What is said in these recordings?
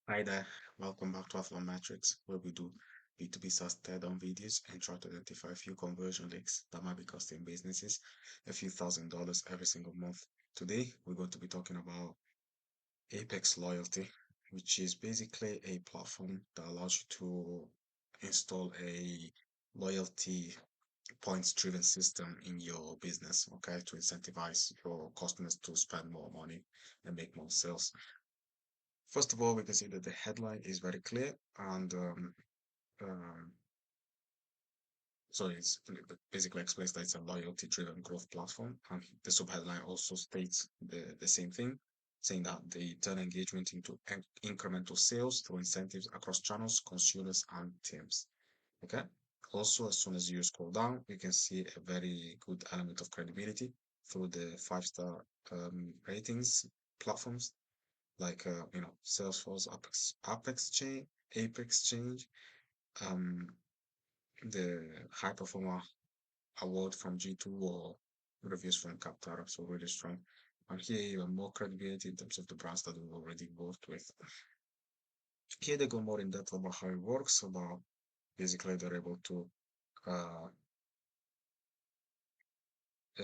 Hi there, welcome back to Athlon Metrics, where we do B2B SaaS teardown videos and try to identify a few conversion leaks that might be costing businesses a few $1,000s every single month. Today, we're going to be talking about Apex Loyalty, which is basically a platform that allows you to install a loyalty points driven system in your business, okay, to incentivize your customers to spend more money and make more sales. First of all, we can see that the headline is very clear and um, so it basically explains that it's a loyalty-driven growth platform. And the subheadline also states the same thing, saying that they turn engagement into incremental sales through incentives across channels, consumers, and teams. Okay. Also, as soon as you scroll down, you can see a very good element of credibility through the five-star ratings platforms like Salesforce, Apex Change, um, the High Performer Award from G2 or reviews from Captara, so really strong. And here you have more credibility in terms of the brands that we've already worked with. Here they go more in depth about how it works, about basically they're able to uh,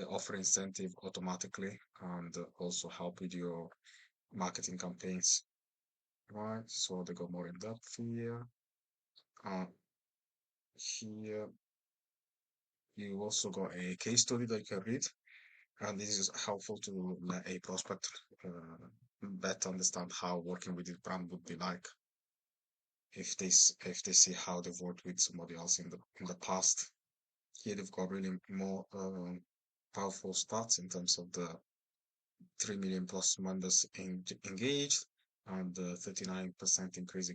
offer incentive automatically and also help with your marketing campaigns. Right, so they go more in depth here. Uh, Here you also got a case study that you can read, and this is helpful to let a prospect better understand how working with this brand would be like if they see how they've worked with somebody else in the past. Here they've got really more powerful stats in terms of the 3 million plus members engaged and the 39% increase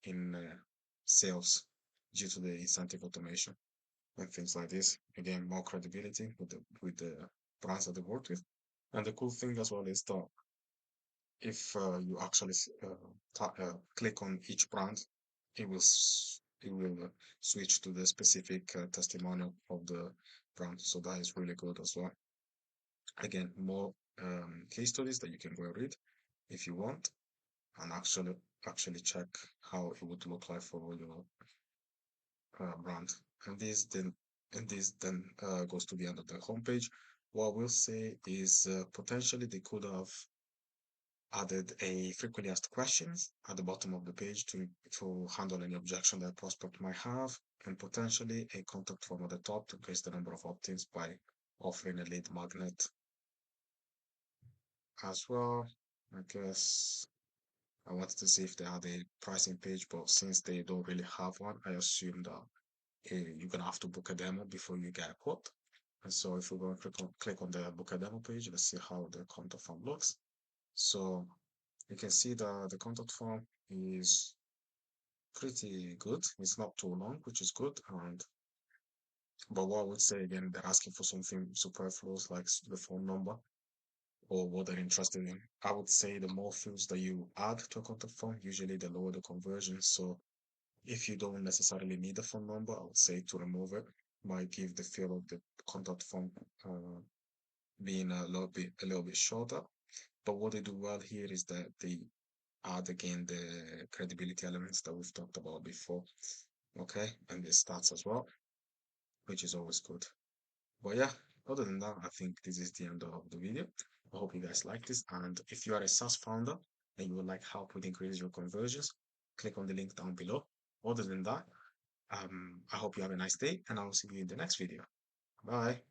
in sales due to the incentive automation and things like this. Again, more credibility with the brands that they worked with. And the cool thing as well is that if you actually click on each brand, it will switch to the specific testimonial of the brand. So that is really good as well. Again, more case studies that you can go and read if you want, and actually check how it would look like for your brand. And this then goes to the end of the homepage. What we'll say is potentially they could have added a frequently asked questions at the bottom of the page to handle any objection that a prospect might have, and potentially a contact form at the top to increase the number of opt-ins by offering a lead magnet as well. I guess I wanted to see if they had a pricing page, but since they don't really have one, I assume that you're gonna have to book a demo before you get a quote. And so if we go and click on the book a demo page, let's see how the contact form looks. So you can see that the contact form is pretty good. It's not too long, which is good. And but what I would say again, they're asking for something superfluous like the phone number or what they're interested in. I would say the more fields that you add to a contact form, usually the lower the conversion. So if you don't necessarily need a phone number, I would say to remove it might give the feel of the contact form being a little bit shorter. But what they do well here is that they add again the credibility elements that we've talked about before. Okay, and the stats as well, which is always good. But yeah, other than that, I think this is the end of the video. I hope you guys like this. And if you are a SaaS founder and you would like help with increasing your conversions, click on the link down below. Other than that, I hope you have a nice day and I will see you in the next video. Bye.